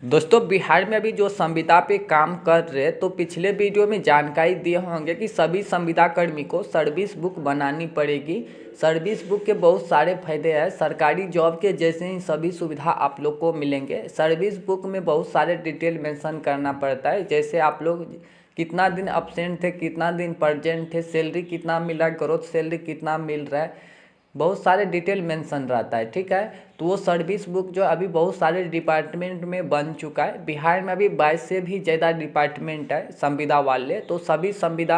दोस्तों बिहार में अभी जो संविदा पे काम कर रहे तो पिछले वीडियो में जानकारी दिए होंगे कि सभी संविदा कर्मी को सर्विस बुक बनानी पड़ेगी। सर्विस बुक के बहुत सारे फायदे हैं। सरकारी जॉब के जैसे ही सभी सुविधा आप लोग को मिलेंगे। सर्विस बुक में बहुत सारे डिटेल मेंशन करना पड़ता है, जैसे आप लोग कितना दिन अब्सेंट थे, कितना दिन प्रेजेंट थे, सैलरी कितना मिल रहा है, ग्रोथ सैलरी कितना मिल रहा है, बहुत सारे डिटेल मेंशन रहता है। ठीक है, तो वो सर्विस बुक जो अभी बहुत सारे डिपार्टमेंट में बन चुका है। बिहार में अभी 22 से भी ज़्यादा डिपार्टमेंट है संविदा वाले, तो सभी संविदा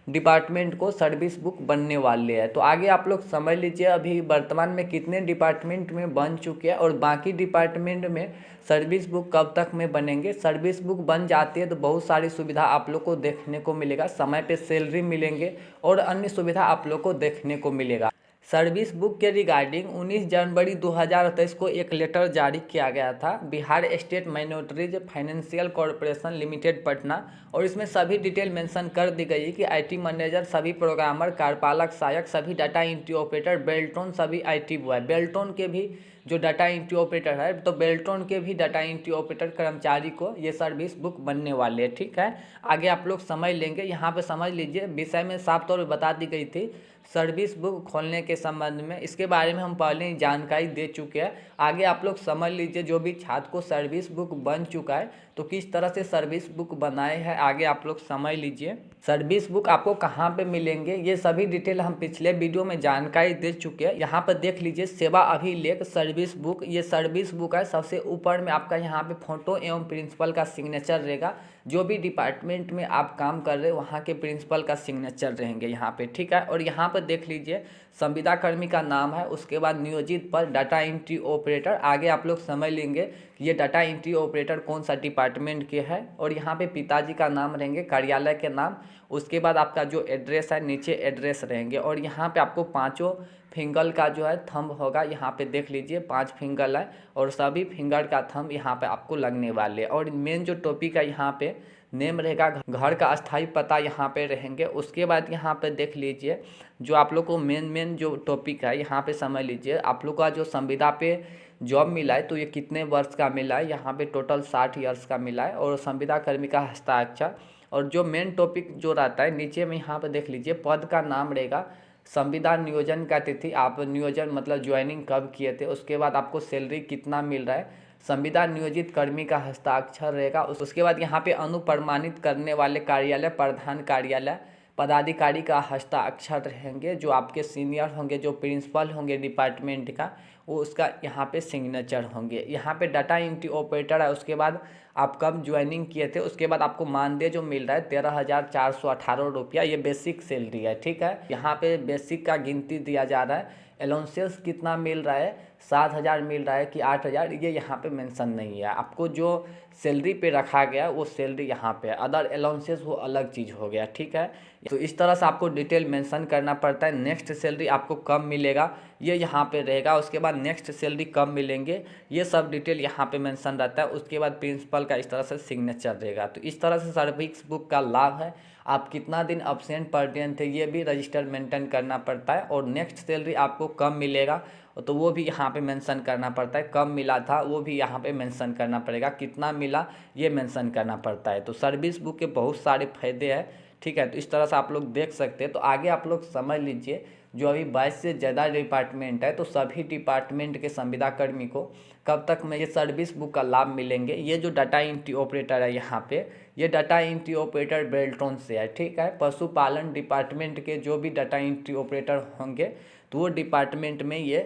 डिपार्टमेंट को सर्विस बुक बनने वाले हैं। तो आगे आप लोग समझ लीजिए अभी वर्तमान में कितने डिपार्टमेंट में बन चुके हैं और बाकी डिपार्टमेंट में सर्विस बुक कब तक में बनेंगे। सर्विस बुक बन जाती है तो बहुत सारी सुविधा आप लोग को देखने को मिलेगा, समय पे सैलरी मिलेंगे और अन्य सुविधा आप लोग को देखने को मिलेगा। सर्विस बुक के रिगार्डिंग 19 जनवरी 2023 को एक लेटर जारी किया गया था Bihar state minorities financial corporation limited Patna, और इसमें सभी डिटेल मेंशन कर दी गई कि आईटी मैनेजर, सभी प्रोग्रामर, कार्यपालक सहायक, सभी डाटा एंट्री ऑपरेटर, बेल्टोन, सभी आईटी बॉय, बेल्टोन के भी जो डाटा एंट्री ऑपरेटर है तो बेल्टोन के भी डाटा एंट्री ऑपरेटर कर्मचारी को ये सर्विस बुक बनने वाले हैं। ठीक है, आगे आप लोग समझ लेंगे। यहाँ पे समझ लीजिए विषय में साफ तौर पर बता दी गई थी सर्विस बुक खोलने के संबंध में। इसके बारे में हम पहले ही जानकारी दे चुके हैं। आगे आप लोग समझ लीजिए जो भी छात्र को सर्विस बुक बन चुका है तो किस तरह से सर्विस बुक बनाए हैं, आगे आप लोग समझ लीजिए। सर्विस बुक आपको कहाँ पे मिलेंगे ये सभी डिटेल हम पिछले वीडियो में जानकारी दे चुके हैं। यहाँ पर देख लीजिए सेवा अभिलेख सर्विस बुक, ये सर्विस बुक है। सबसे ऊपर में आपका यहाँ पे फोटो एवं प्रिंसिपल का सिग्नेचर रहेगा। जो भी डिपार्टमेंट में आप काम कर रहे हैं वहाँ के प्रिंसिपल का सिग्नेचर रहेंगे यहाँ पे। ठीक है, और यहाँ पर देख लीजिए संविदा कर्मी का नाम है, उसके बाद नियोजित पर डाटा एंट्री ऑपरेटर। आगे आप लोग समझ लेंगे कि ये डाटा एंट्री ऑपरेटर कौन सा डिपार्टमेंट के है, और यहाँ पे पिताजी का नाम रहेंगे, कार्यालय के नाम, उसके बाद आपका जो एड्रेस है नीचे एड्रेस रहेंगे, और यहाँ पे आपको पाँचों फिंगर का जो है थंब होगा। यहाँ पे देख लीजिए 5 फिंगर है और सभी फिंगर का थंब यहाँ पे आपको लगने वाले। और मेन जो टॉपिक है यहाँ पे नेम रहेगा, घर का अस्थाई पता यहाँ पे रहेंगे। उसके बाद यहाँ पे देख लीजिए जो आप लोग को मेन जो टॉपिक है यहाँ पे समझ लीजिए आप लोग का जो संविदा पे जॉब मिला है तो ये कितने वर्ष का मिला है। यहाँ पे टोटल 60 ईयर्स का मिला है, और संविदा कर्मी का हस्ताक्षर। और जो मेन टॉपिक जो रहता है नीचे में यहाँ पे देख लीजिए पद का नाम रहेगा, संविदा नियोजन का तिथि, आप नियोजन मतलब ज्वाइनिंग कब किए थे, उसके बाद आपको सैलरी कितना मिल रहा है, संविदा नियोजित कर्मी का हस्ताक्षर रहेगा। उसके बाद यहाँ पे अनुप्रमाणित करने वाले कार्यालय, प्रधान कार्यालय पदाधिकारी का हस्ताक्षर रहेंगे। जो आपके सीनियर होंगे, जो प्रिंसिपल होंगे डिपार्टमेंट का, वो उसका यहाँ पे सिग्नेचर होंगे। यहाँ पे डाटा एंट्री ऑपरेटर है, उसके बाद आप कब ज्वाइनिंग किए थे, उसके बाद आपको मानदेय जो मिल रहा है 13,418 रुपया, ये बेसिक सैलरी है। ठीक है, यहाँ पे बेसिक का गिनती दिया जा रहा है। अलाउंसेस कितना मिल रहा है, 7,000 मिल रहा है कि 8,000, ये यहाँ पे मेंशन नहीं है। आपको जो सैलरी पे रखा गया वो सैलरी यहाँ पे है, अदर अलाउंसेस वो अलग चीज़ हो गया। ठीक है, तो इस तरह से आपको डिटेल मेंशन करना पड़ता है। नेक्स्ट सैलरी आपको कब मिलेगा ये यहाँ पे रहेगा, उसके बाद नेक्स्ट सैलरी कब मिलेंगे ये सब डिटेल यहाँ पे मेंशन रहता है। उसके बाद प्रिंसिपल का इस तरह से सिग्नेचर रहेगा। तो इस तरह से सर्विस बुक का लाभ है। आप कितना दिन अब्सेंट पर डे थे ये भी रजिस्टर मेंटेन करना पड़ता है, और नेक्स्ट सैलरी आपको कब मिलेगा तो वो भी यहाँ पे मेंशन करना पड़ता है। कब मिला था वो भी यहाँ पे मेंशन करना पड़ेगा, कितना मिला ये मेंशन करना पड़ता है। तो सर्विस बुक के बहुत सारे फायदे हैं। ठीक है, तो इस तरह से आप लोग देख सकते हैं। तो आगे आप लोग समझ लीजिए जो अभी 22 से ज़्यादा डिपार्टमेंट है तो सभी डिपार्टमेंट के संविदा कर्मी को कब तक में ये सर्विस बुक का लाभ मिलेंगे। ये जो डाटा एंट्री ऑपरेटर है यहाँ पे, ये डाटा एंट्री ऑपरेटर बेल्टोन से है। ठीक है, पशुपालन डिपार्टमेंट के जो भी डाटा एंट्री ऑपरेटर होंगे तो वो डिपार्टमेंट में ये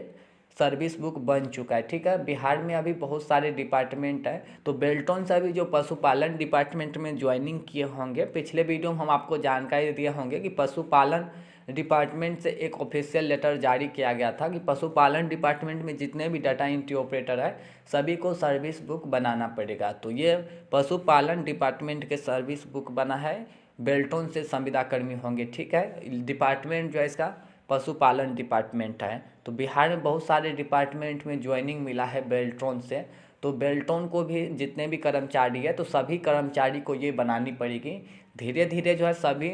सर्विस बुक बन चुका है। ठीक है, बिहार में अभी बहुत सारे डिपार्टमेंट है तो बेल्टोन से अभी जो पशुपालन डिपार्टमेंट में ज्वाइनिंग किए होंगे, पिछले वीडियो में हम आपको जानकारी दिए होंगे कि पशुपालन डिपार्टमेंट से एक ऑफिशियल लेटर जारी किया गया था कि पशुपालन डिपार्टमेंट में जितने भी डाटा एंट्री ऑपरेटर है सभी को सर्विस बुक बनाना पड़ेगा। तो ये पशुपालन डिपार्टमेंट के सर्विस बुक बना है, बेल्टोन से संविदा कर्मी होंगे। ठीक है, डिपार्टमेंट जो है इसका पशुपालन डिपार्टमेंट है। तो बिहार में बहुत सारे डिपार्टमेंट में ज्वाइनिंग मिला है बेल्टोन से, तो बेल्टोन को भी जितने भी कर्मचारी है तो सभी कर्मचारी को ये बनानी पड़ेगी। धीरे धीरे जो है सभी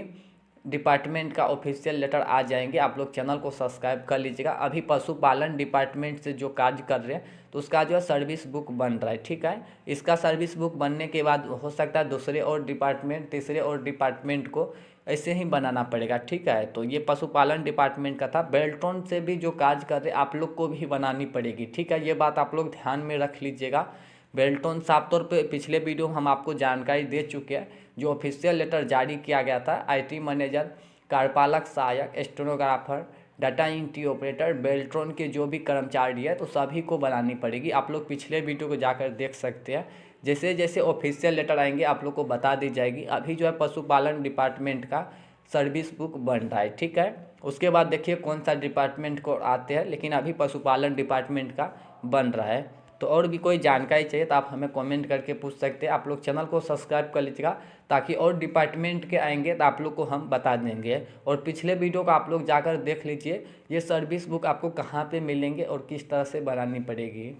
डिपार्टमेंट का ऑफिशियल लेटर आ जाएंगे। आप लोग चैनल को सब्सक्राइब कर लीजिएगा। अभी पशुपालन डिपार्टमेंट से जो कार्य कर रहे हैं तो उसका जो है सर्विस बुक बन रहा है, ठीक है। इसका सर्विस बुक बनने के बाद हो सकता है दूसरे और डिपार्टमेंट, तीसरे और डिपार्टमेंट को ऐसे ही बनाना पड़ेगा, ठीक है। तो ये पशुपालन डिपार्टमेंट का था। बेल्ट्रॉन से भी जो कार्य कर रहे आप लोग को भी बनानी पड़ेगी, ठीक है। ये बात आप लोग ध्यान में रख लीजिएगा। बेल्ट्रॉन साफ तौर पे पिछले वीडियो में हम आपको जानकारी दे चुके हैं। जो ऑफिशियल लेटर जारी किया गया था, आईटी मैनेजर, कार्यपालक सहायक, stenographer, data entry operator, Beltron के जो भी कर्मचारी है तो सभी को बनानी पड़ेगी। आप लोग पिछले वीडियो को जाकर देख सकते हैं। जैसे जैसे ऑफिशियल लेटर आएंगे आप लोग को बता दी जाएगी। अभी जो है पशुपालन डिपार्टमेंट का सर्विस बुक बन रहा है, ठीक है। उसके बाद देखिए कौन सा डिपार्टमेंट को आते हैं, लेकिन अभी पशुपालन डिपार्टमेंट का बन रहा है। तो और भी कोई जानकारी चाहिए तो आप हमें कमेंट करके पूछ सकते हैं। आप लोग चैनल को सब्सक्राइब कर लीजिएगा ताकि और डिपार्टमेंट के आएंगे तो आप लोग को हम बता देंगे। और पिछले वीडियो को आप लोग जाकर देख लीजिए, ये सर्विस बुक आपको कहाँ पे मिलेंगे और किस तरह से बनानी पड़ेगी।